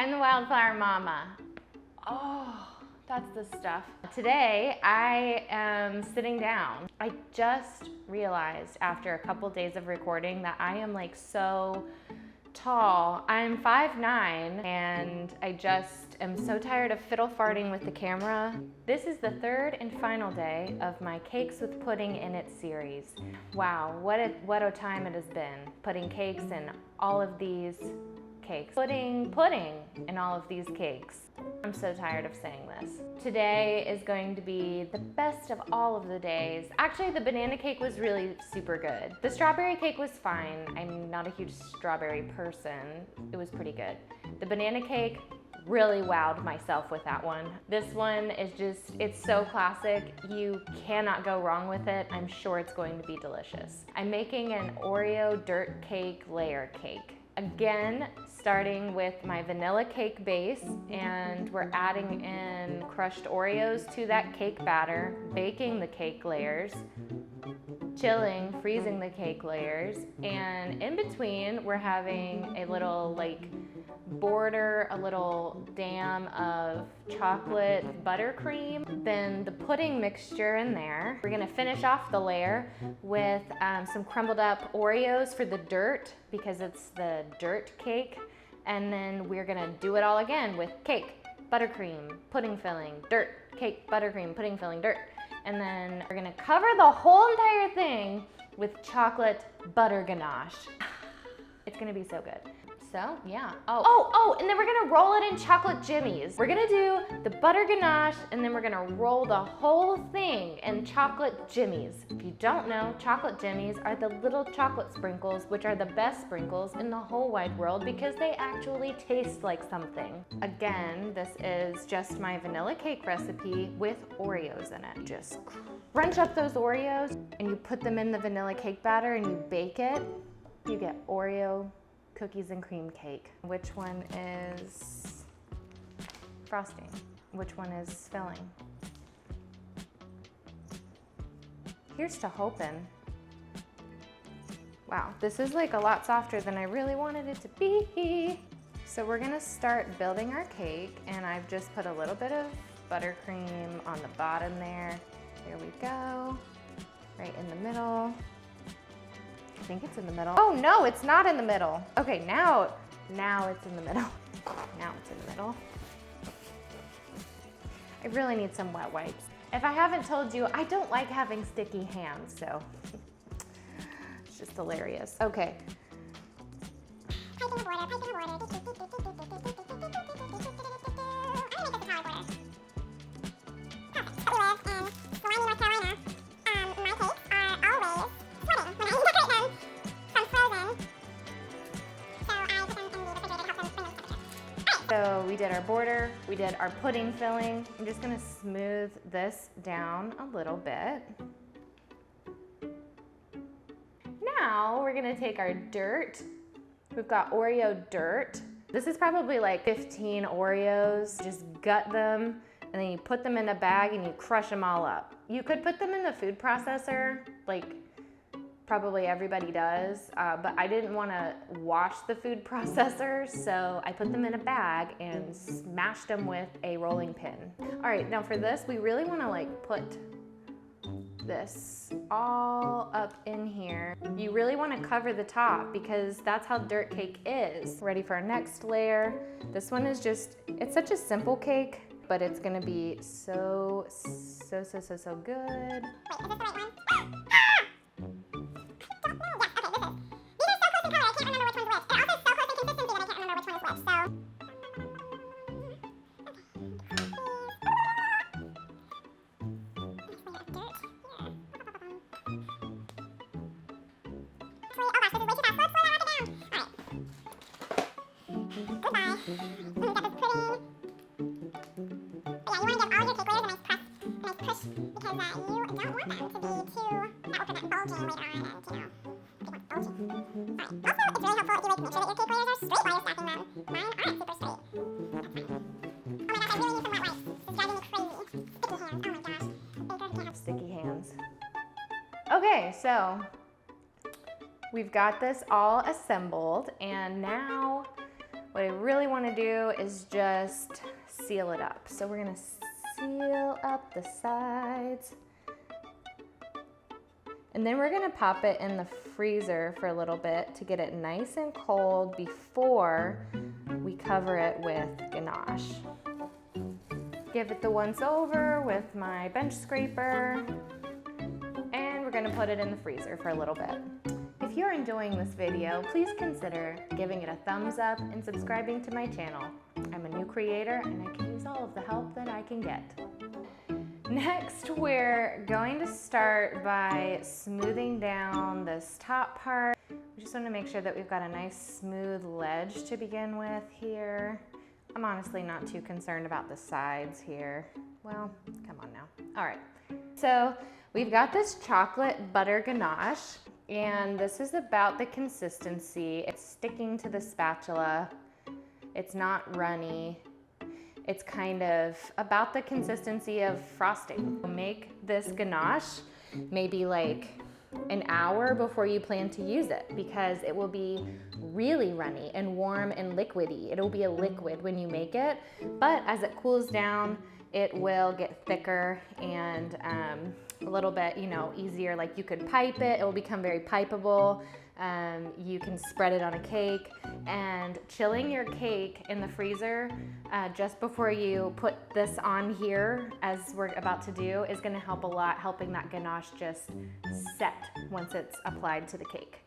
I'm the wildflower mama. Oh, that's the stuff. Today, I am sitting down. I just realized after a couple days of recording that I am like so tall. I'm 5'9", and I just am so tired of fiddle farting with the camera. This is the third and final day of my Cakes with Pudding in It series. Wow, what a time it has been, putting cakes in all of these cakes. Putting pudding in all of these cakes. I'm so tired of saying this. Today is going to be the best of all of the days. Actually, the banana cake was really super good. The strawberry cake was fine. I'm not a huge strawberry person. It was pretty good. The banana cake, really wowed myself with that one. This one is just, it's so classic. You cannot go wrong with it. I'm sure it's going to be delicious. I'm making an Oreo Dirt Cake layer cake. Again, starting with my vanilla cake base, and we're adding in crushed Oreos to that cake batter, baking the cake layers, chilling, freezing the cake layers, and in between we're having a little like border, a little dam of chocolate buttercream, then the pudding mixture in there. We're gonna finish off the layer with some crumbled up Oreos for the dirt, because it's the dirt cake, and then we're gonna do it all again with cake, buttercream, pudding filling, dirt, cake, buttercream, pudding filling, dirt, and then we're gonna cover the whole entire thing with chocolate butter ganache. It's gonna be so good. So, yeah. Oh, and then we're gonna roll it in chocolate jimmies. We're gonna do the butter ganache, and then we're gonna roll the whole thing in chocolate jimmies. If you don't know, chocolate jimmies are the little chocolate sprinkles, which are the best sprinkles in the whole wide world because they actually taste like something. Again, this is just my vanilla cake recipe with Oreos in it. Just crunch up those Oreos, and you put them in the vanilla cake batter, and you bake it. You get Oreo cookies and cream cake. Which one is frosting? Which one is filling? Here's to hoping. Wow, this is like a lot softer than I really wanted it to be. So we're gonna start building our cake, and I've just put a little bit of buttercream on the bottom there. There we go, right in the middle. I think it's in the middle. Oh no, it's not in the middle. Okay, now it's in the middle. Now it's in the middle. I really need some wet wipes. If I haven't told you, I don't like having sticky hands, so it's just hilarious. Okay. So we did our border, we did our pudding filling. I'm just gonna smooth this down a little bit. Now we're gonna take our dirt. We've got Oreo dirt. This is probably like 15 Oreos. Just gut them, and then you put them in a bag and you crush them all up. You could put them in the food processor, like probably everybody does, but I didn't want to wash the food processor, so I put them in a bag and smashed them with a rolling pin. All right, now for this, we really want to like put this all up in here. You really want to cover the top because that's how dirt cake is. Ready for our next layer. This one is just, it's such a simple cake, but it's gonna be so good. Wait, is this the right one? Sticky hands. Okay, so we've got this all assembled, and now What I really want to do is just seal it up. So we're gonna seal up the sides. And then we're gonna pop it in the freezer for a little bit to get it nice and cold before we cover it with ganache. Give it the once over with my bench scraper, and we're gonna put it in the freezer for a little bit. If you're enjoying this video, please consider giving it a thumbs up and subscribing to my channel. I'm a new creator and I can use all of the help that I can get. Next, we're going to start by smoothing down this top part. We just want to make sure that we've got a nice smooth ledge to begin with here. I'm honestly not too concerned about the sides here. Well, come on now. All right, so we've got this chocolate butter ganache, and this is about the consistency. It's sticking to the spatula. It's not runny. It's kind of about the consistency of frosting. Make this ganache maybe like an hour before you plan to use it, because it will be really runny and warm and liquidy. It'll be a liquid when you make it, but as it cools down, it will get thicker and a little bit, easier. Like you could pipe it, it will become very pipeable. You can spread it on a cake, and chilling your cake in the freezer just before you put this on here, as we're about to do, is going to help a lot, helping that ganache just set once it's applied to the cake.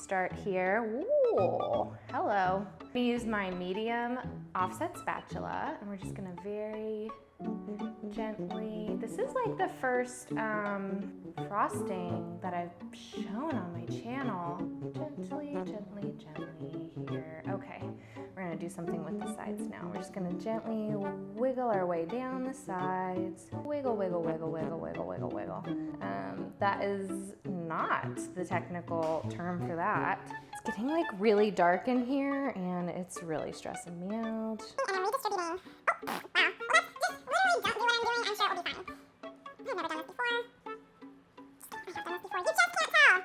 Start here. Ooh, hello. I'm going to use my medium offset spatula, and we're just going to very gently. This is like the first frosting that I've shown on my channel. Gently, gently, gently here. Okay, we're gonna do something with the sides now. We're just gonna gently wiggle our way down the sides. Wiggle, wiggle, wiggle, wiggle, wiggle, wiggle, wiggle. That is not the technical term for that. It's getting like really dark in here, and it's really stressing me out. And I'm redistributing. Oh, wow. Well, that's just literally don't do what I'm doing. I'm sure it'll be fine. I've never done this before. I have done this before. You just can't tell.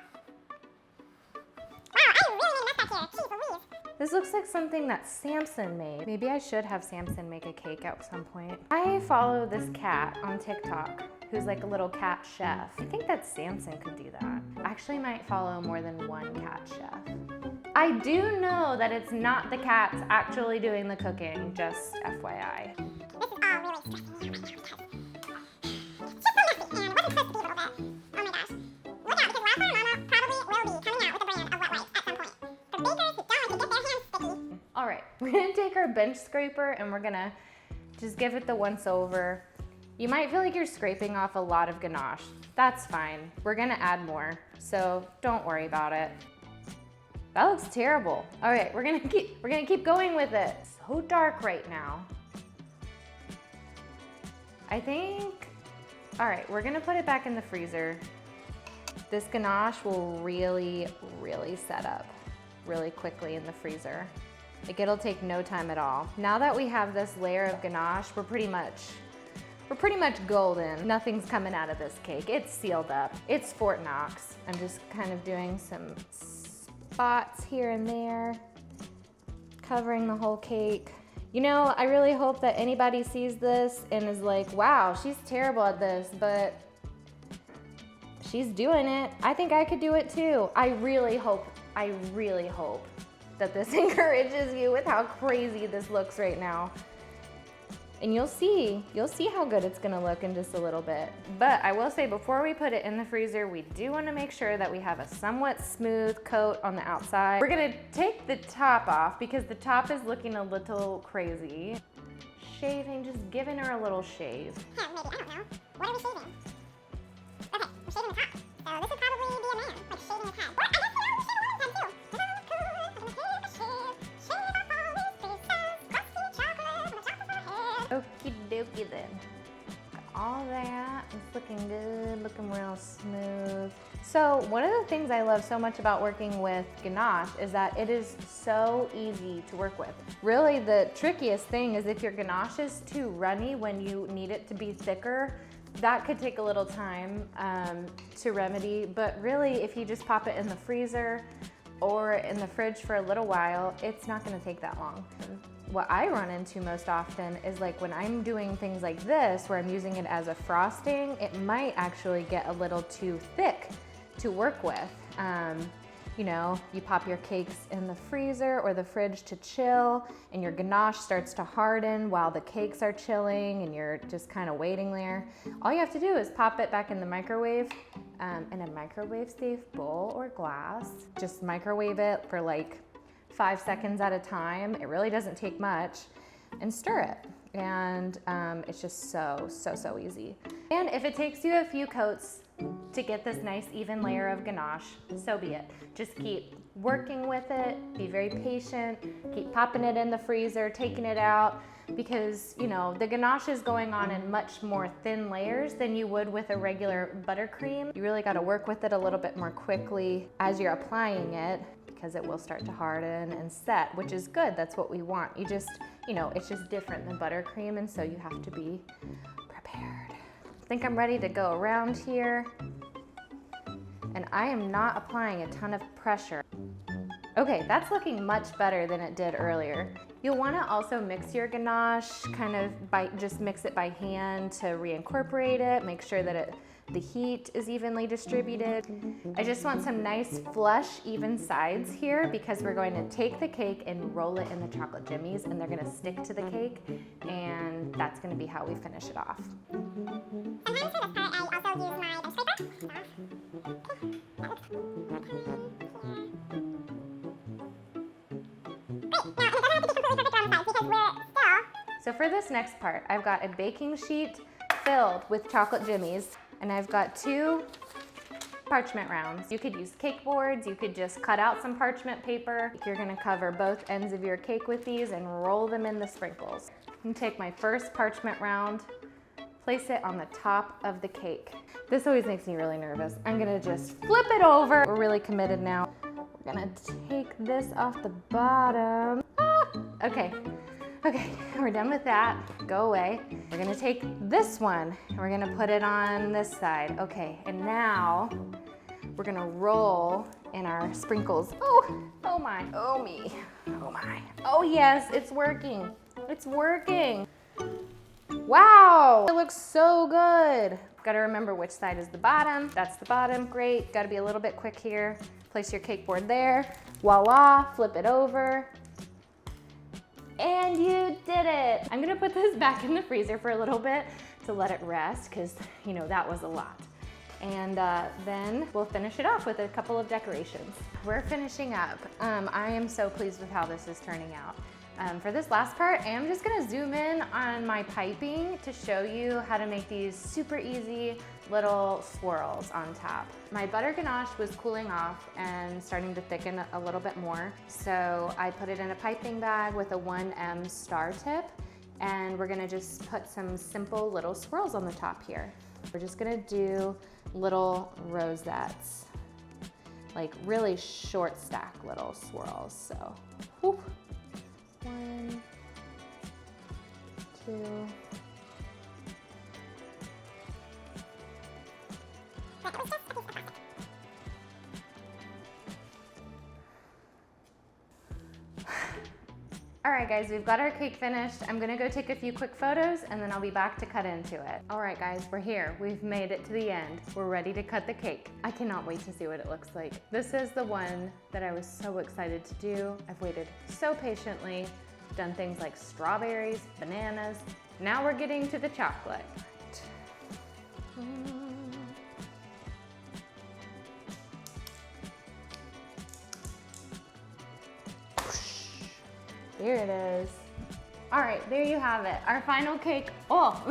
Wow, I really made a mess back here. Jeez Louise. This looks like something that Samson made. Maybe I should have Samson make a cake at some point. I follow this cat on TikTok who's like a little cat chef. I think that Samson could do that. I actually might follow more than one cat chef. I do know that it's not the cats actually doing the cooking, just FYI. This is all really stressing me out right now because it's just so messy and wasn't supposed to be a little bit. Oh my gosh. Look out, because last time Mama probably will be coming out with a brand of wet wipes at some point. For bakers who don't like to get their hands sticky. All right, we're gonna take our bench scraper and we're gonna just give it the once over. You might feel like you're scraping off a lot of ganache. That's fine. We're gonna add more, so don't worry about it. That looks terrible. All right, we're gonna keep going with it. So dark right now. I think, all right, we're gonna put it back in the freezer. This ganache will really, really set up really quickly in the freezer. Like it'll take no time at all. Now that we have this layer of ganache, we're pretty much golden. Nothing's coming out of this cake. It's sealed up. It's Fort Knox. I'm just kind of doing some spots here and there, covering the whole cake. I really hope that anybody sees this and is like, wow, she's terrible at this, but she's doing it. I think I could do it too. I really hope that this encourages you with how crazy this looks right now. And you'll see how good it's gonna look in just a little bit. But I will say, before we put it in the freezer, we do wanna make sure that we have a somewhat smooth coat on the outside. We're gonna take the top off because the top is looking a little crazy. Shaving, just giving her a little shave. Yeah, maybe, I don't know. What are we shaving? Okay, we're shaving the top. So this would probably be a man, like shaving his head. Or I guess we shave a woman's head too. Okie dokie then. Got all that. It's looking good, looking real smooth. So one of the things I love so much about working with ganache is that it is so easy to work with. Really, the trickiest thing is if your ganache is too runny when you need it to be thicker, that could take a little time to remedy. But really, if you just pop it in the freezer, or in the fridge for a little while, it's not gonna take that long. What I run into most often is like when I'm doing things like this, where I'm using it as a frosting, it might actually get a little too thick to work with. You know, you pop your cakes in the freezer or the fridge to chill, and your ganache starts to harden while the cakes are chilling and you're just kind of waiting there. All you have to do is pop it back in the microwave, in a microwave safe bowl or glass. Just microwave it for like 5 seconds at a time. It really doesn't take much, and stir it. And it's just so easy. And if it takes you a few coats to get this nice even layer of ganache, so be it. Just keep working with it, be very patient, keep popping it in the freezer, taking it out, because you know the ganache is going on in much more thin layers than you would with a regular buttercream. You really got to work with it a little bit more quickly as you're applying it, because it will start to harden and set, which is good. That's what we want. You just, you know, it's just different than buttercream, and so you have to be prepared. I think I'm ready to go around here, and I am not applying a ton of pressure. Okay, that's looking much better than it did earlier. You'll want to also mix your ganache, kind of just mix it by hand to reincorporate it, make sure that the heat is evenly distributed. I just want some nice flush, even sides here, because we're going to take the cake and roll it in the chocolate jimmies, and they're going to stick to the cake, and that's going to be how we finish it off. Sometimes for this part, I also use my bench paper. So for this next part, I've got a baking sheet filled with chocolate jimmies, and I've got 2 parchment rounds. You could use cake boards, you could just cut out some parchment paper. You're gonna cover both ends of your cake with these and roll them in the sprinkles. I'm gonna take my first parchment round, place it on the top of the cake. This always makes me really nervous. I'm gonna just flip it over. We're really committed now. We're gonna take this off the bottom. Okay, we're done with that. Go away. We're gonna take this one and we're gonna put it on this side. Okay, and now we're gonna roll in our sprinkles. Oh my, oh me, oh my. Oh yes, it's working. It's working. Wow, it looks so good. Gotta remember which side is the bottom. That's the bottom, great. Gotta be a little bit quick here. Place your cake board there. Voila, flip it over. And you did it. I'm gonna put this back in the freezer for a little bit to let it rest, because you know that was a lot. And then we'll finish it off with a couple of decorations. We're finishing up. I am so pleased with how this is turning out. For this last part, I'm just gonna zoom in on my piping to show you how to make these super easy little swirls on top. My butter ganache was cooling off and starting to thicken a little bit more, so I put it in a piping bag with a 1M star tip, and we're gonna just put some simple little swirls on the top here. We're just gonna do little rosettes, like really short stack little swirls. So, whoop. 1, 2. All right guys, we've got our cake finished. I'm gonna go take a few quick photos and then I'll be back to cut into it. All right guys, we're here. We've made it to the end. We're ready to cut the cake. I cannot wait to see what it looks like. This is the one that I was so excited to do. I've waited so patiently, done things like strawberries, bananas. Now we're getting to the chocolate. Here it is. All right, there you have it. Our final cake. Oh.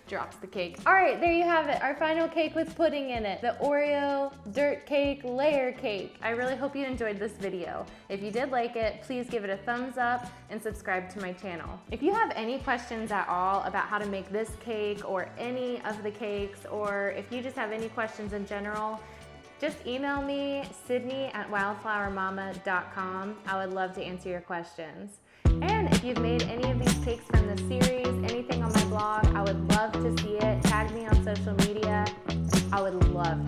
Drops the cake. All right, there you have it. Our final cake with pudding in it. The Oreo Dirt Cake layer cake. I really hope you enjoyed this video. If you did like it, please give it a thumbs up and subscribe to my channel. If you have any questions at all about how to make this cake or any of the cakes, or if you just have any questions in general, just email me, sydney@wildflowermama.com. I would love to answer your questions. And if you've made any of these cakes from the series, anything on my blog, I would love to see it. Tag me on social media. I'll I would love